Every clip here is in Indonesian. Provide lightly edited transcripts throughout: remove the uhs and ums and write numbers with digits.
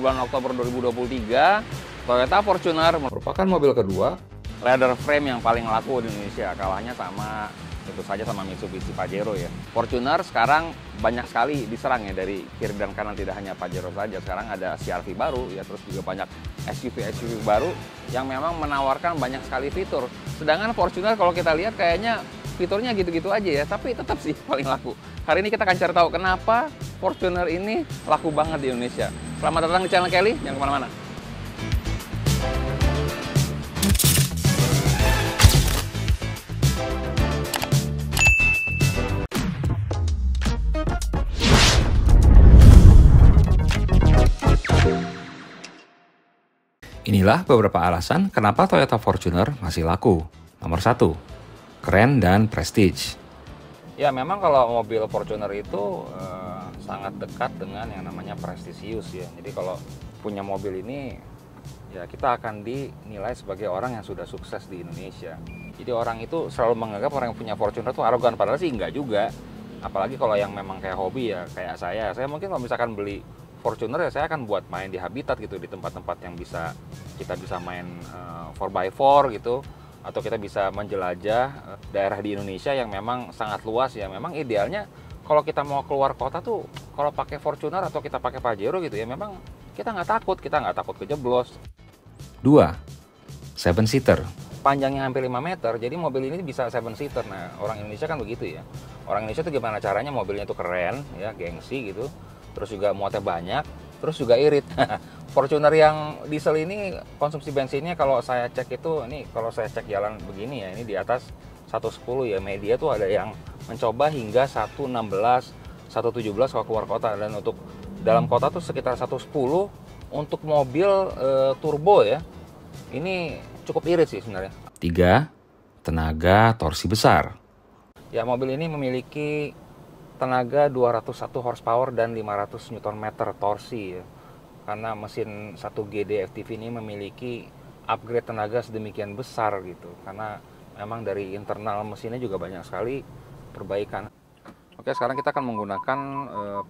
bulan Oktober 2023, Toyota Fortuner merupakan mobil kedua leather frame yang paling laku di Indonesia, kalahnya sama tentu saja sama Mitsubishi Pajero ya. Fortuner sekarang banyak sekali diserang ya dari kiri dan kanan, tidak hanya Pajero saja. Sekarang ada CR-V baru ya, terus juga banyak SUV baru yang memang menawarkan banyak sekali fitur. Sedangkan Fortuner kalau kita lihat kayaknya fiturnya gitu-gitu aja ya, tapi tetap sih paling laku. Hari ini kita akan cari tahu kenapa Fortuner ini laku banget di Indonesia. Selamat datang di channel Kelly, jangan kemana-mana. Inilah beberapa alasan kenapa Toyota Fortuner masih laku. Nomor 1, keren dan prestige. Ya memang kalau mobil Fortuner itu sangat dekat dengan yang namanya prestisius ya. Jadi kalau punya mobil ini ya kita akan dinilai sebagai orang yang sudah sukses di Indonesia. Jadi orang itu selalu menganggap orang yang punya Fortuner itu arogan, padahal sih enggak juga. Apalagi kalau yang memang kayak hobi ya, kayak saya mungkin kalau misalkan beli Fortuner ya saya akan buat main di habitat gitu, di tempat-tempat yang kita bisa main 4x4 gitu, atau kita bisa menjelajah daerah di Indonesia yang memang sangat luas ya. Memang idealnya kalau kita mau keluar kota tuh kalau pakai Fortuner atau kita pakai Pajero gitu ya, memang kita nggak takut kejeblos. 2, 7-seater. Panjangnya hampir 5 meter, jadi mobil ini bisa 7-seater. Nah, orang Indonesia kan begitu ya. Orang Indonesia tuh gimana caranya mobilnya tuh keren ya, gengsi gitu. Terus juga muatnya banyak, terus juga irit. Fortuner yang diesel ini konsumsi bensinnya kalau saya cek itu, ini kalau saya cek jalan begini ya, ini di atas 110 ya. Media tuh ada yang mencoba hingga 116, 117 kalau keluar kota, dan untuk dalam kota tuh sekitar 110. Untuk mobil turbo ya, ini cukup irit sih sebenarnya. 3, tenaga torsi besar. Ya mobil ini memiliki tenaga 201 horsepower dan 500 Nm torsi ya. Karena mesin 1GD FTV ini memiliki upgrade tenaga sedemikian besar gitu. Karena memang dari internal mesinnya juga banyak sekali perbaikan. Oke, sekarang kita akan menggunakan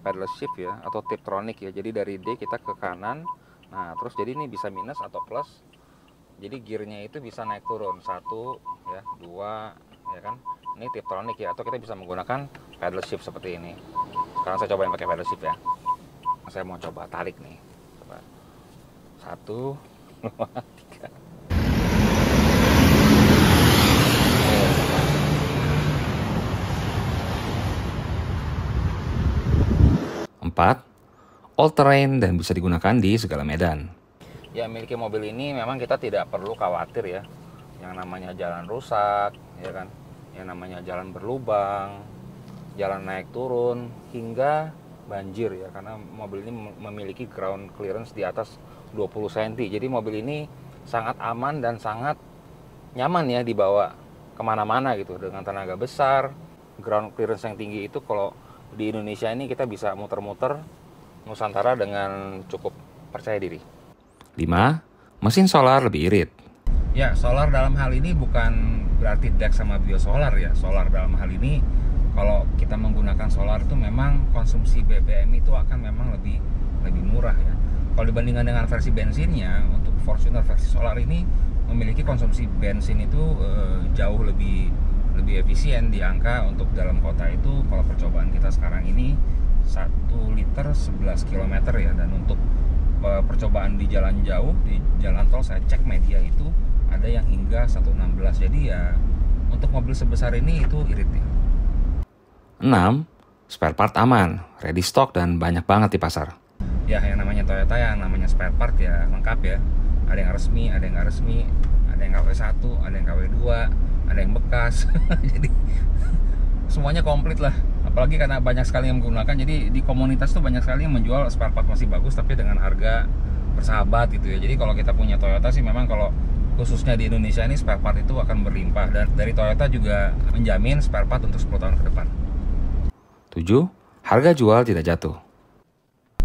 pedal shift ya, atau Tiptronic ya. Jadi dari D kita ke kanan. Nah, terus jadi ini bisa minus atau plus. Jadi gearnya itu bisa naik turun, 1 ya, 2 ya kan. Ini Tiptronic ya, atau kita bisa menggunakan pedal shift seperti ini. Sekarang saya cobain pakai pedal shift ya. Saya mau coba tarik nih. Coba. 1, 2, 3. 4, all terrain dan bisa digunakan di segala medan. Ya, miliki mobil ini memang kita tidak perlu khawatir ya. Yang namanya jalan rusak, ya kan? Yang namanya jalan berlubang, jalan naik turun, hingga banjir ya. Karena mobil ini memiliki ground clearance di atas 20 cm. Jadi mobil ini sangat aman dan sangat nyaman ya dibawa kemana-mana gitu. Dengan tenaga besar, ground clearance yang tinggi itu, kalau di Indonesia ini kita bisa muter-muter Nusantara dengan cukup percaya diri. 5, mesin solar lebih irit. Ya, solar dalam hal ini bukan berarti DEX sama biosolar ya. Solar dalam hal ini, kalau kita menggunakan solar itu memang konsumsi BBM itu akan memang lebih murah ya. Kalau dibandingkan dengan versi bensinnya, untuk Fortuner versi solar ini memiliki konsumsi bensin itu jauh lebih efisien di angka untuk dalam kota itu. Kalau percobaan kita sekarang ini 1 liter 11 km ya, dan untuk percobaan di jalan jauh, di jalan tol saya cek media itu ada yang hingga 116. Jadi ya untuk mobil sebesar ini itu irit ya. 6, spare part aman, ready stock dan banyak banget di pasar. Ya, yang namanya Toyota, yang namanya spare part ya lengkap ya. Ada yang resmi, ada yang nggak resmi, ada yang KW1, ada yang KW2, ada yang bekas. Jadi semuanya komplit lah. Apalagi karena banyak sekali yang menggunakan, jadi di komunitas tuh banyak sekali yang menjual spare part masih bagus tapi dengan harga bersahabat gitu ya. Jadi kalau kita punya Toyota sih memang, kalau khususnya di Indonesia ini spare part itu akan berlimpah, dan dari Toyota juga menjamin spare part untuk 10 tahun ke depan. 7, harga jual tidak jatuh.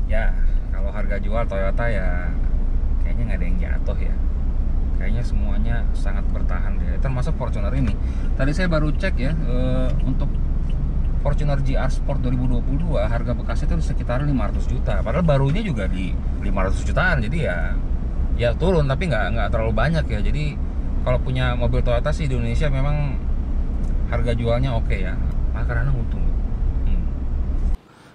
Ya, kalau harga jual Toyota ya kayaknya nggak ada yang jatuh ya. Kayaknya semuanya sangat bertahan ya, termasuk Fortuner ini. Tadi saya baru cek ya, untuk Fortuner GR Sport 2022 harga bekasnya itu sekitar 500 juta. Padahal barunya juga di 500 jutaan. Jadi ya turun, tapi nggak terlalu banyak ya. Jadi kalau punya mobil Toyota sih di Indonesia memang harga jualnya oke ya. Karena untung.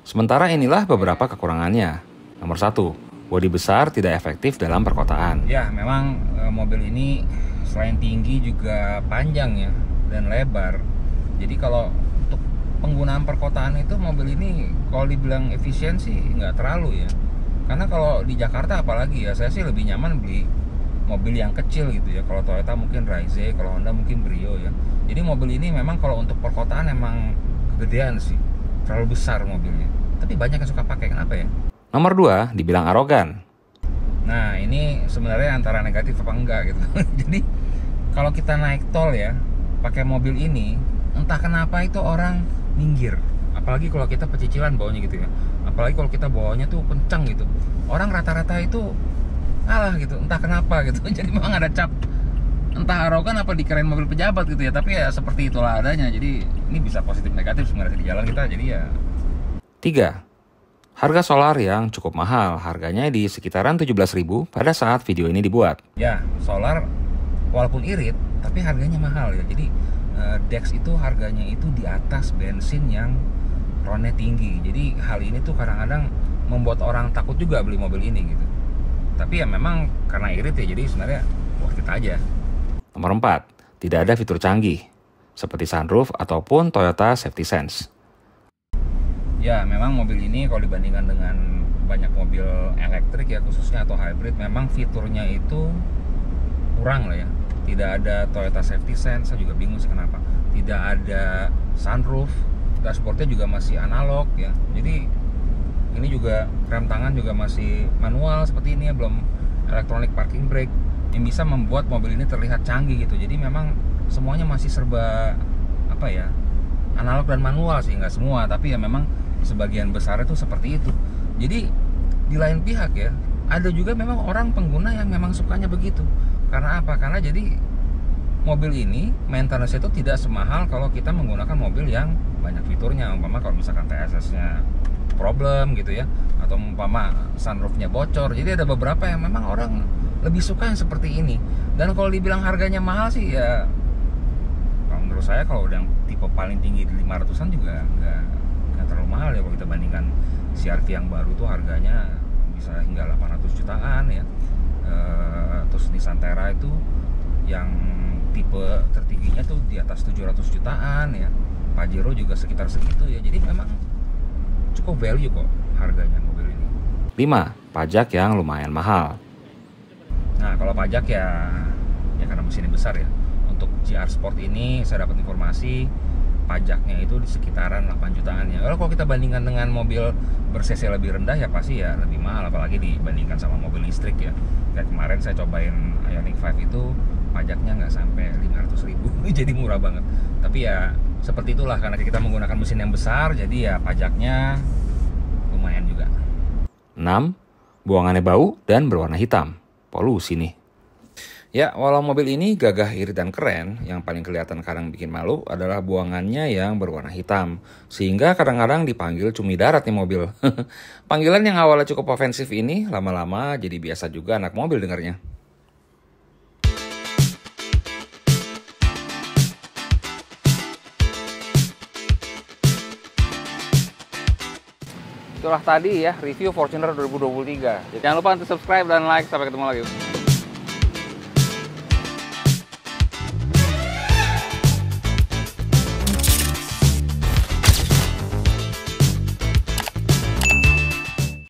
Sementara inilah beberapa kekurangannya. Nomor 1, bodi besar tidak efektif dalam perkotaan. Ya, memang mobil ini selain tinggi juga panjang ya dan lebar. Jadi kalau untuk penggunaan perkotaan itu mobil ini kalau dibilang efisiensi nggak terlalu ya. Karena kalau di Jakarta apalagi ya, saya sih lebih nyaman beli mobil yang kecil gitu ya. Kalau Toyota mungkin Raize, kalau Honda mungkin Brio ya. Jadi mobil ini memang kalau untuk perkotaan emang kegedean sih, terlalu besar mobilnya. Tapi banyak yang suka pakai, kenapa ya? Nomor 2, dibilang arogan. Nah ini sebenarnya antara negatif apa enggak gitu. Jadi kalau kita naik tol ya, pakai mobil ini, entah kenapa itu orang minggir. Apalagi kalau kita pecicilan bawanya gitu ya. Apalagi kalau kita bawanya tuh kencang gitu. Orang rata-rata itu ngalah gitu, entah kenapa gitu. Jadi memang ada cap, entah arogan apa dikirain mobil pejabat gitu ya. Tapi ya seperti itulah adanya. Jadi ini bisa positif negatif sebenarnya di jalan kita. Jadi ya. 3, harga solar yang cukup mahal. Harganya di sekitaran 17.000 pada saat video ini dibuat. Ya, solar walaupun irit, tapi harganya mahal ya. Jadi Dex itu harganya itu di atas bensin yang ronnya tinggi. Jadi hal ini tuh kadang-kadang membuat orang takut juga beli mobil ini gitu. Tapi ya memang karena irit ya, jadi sebenarnya worth it aja. Nomor 4, tidak ada fitur canggih seperti sunroof ataupun Toyota Safety Sense. Ya memang mobil ini kalau dibandingkan dengan banyak mobil elektrik ya khususnya atau hybrid, memang fiturnya itu kurang lah ya. Tidak ada Toyota Safety Sense, saya juga bingung sih kenapa. Tidak ada sunroof, dashboardnya juga masih analog ya. Jadi ini juga rem tangan juga masih manual seperti ini ya, belum electronic parking brake yang bisa membuat mobil ini terlihat canggih gitu. Jadi memang semuanya masih serba apa ya, analog dan manual sih, nggak semua, tapi ya memang sebagian besar itu seperti itu. Jadi di lain pihak ya, ada juga memang orang pengguna yang memang sukanya begitu. Karena apa? Karena jadi mobil ini maintenance itu tidak semahal kalau kita menggunakan mobil yang banyak fiturnya. Umpama kalau misalkan TSS-nya problem gitu ya, atau umpama sunroof-nya bocor. Jadi ada beberapa yang memang orang lebih suka yang seperti ini. Dan kalau dibilang harganya mahal sih ya, kalau menurut saya kalau yang tipe paling tinggi di 500-an juga nggak terlalu mahal ya. Kalau kita bandingkan CR-V yang baru tuh harganya bisa hingga 800 jutaan ya. Terus Nissan Terra itu yang tipe tertingginya tuh di atas 700 jutaan ya. Pajero juga sekitar segitu ya. Jadi memang cukup value kok harganya mobil ini. 5, pajak yang lumayan mahal. Nah kalau pajak ya karena mesinnya besar ya. Untuk GR Sport ini saya dapat informasi pajaknya itu di sekitaran 8 jutaan ya. Kalau kita bandingkan dengan mobil ber-cc lebih rendah ya pasti ya lebih mahal, apalagi dibandingkan sama mobil listrik ya. Kayak kemarin saya cobain Ioniq 5 itu pajaknya nggak sampai 500.000 jadi murah banget. Tapi ya seperti itulah, karena kita menggunakan mesin yang besar jadi ya pajaknya lumayan juga. 6, buangannya bau dan berwarna hitam. Polusi nih. Ya, walau mobil ini gagah, irit, dan keren, yang paling kelihatan kadang bikin malu adalah buangannya yang berwarna hitam. Sehingga kadang-kadang dipanggil cumi darat nih mobil. Panggilan yang awalnya cukup ofensif ini lama-lama jadi biasa juga anak mobil dengarnya. Itulah tadi ya review Fortuner 2023. Jangan lupa untuk subscribe dan like. Sampai ketemu lagi.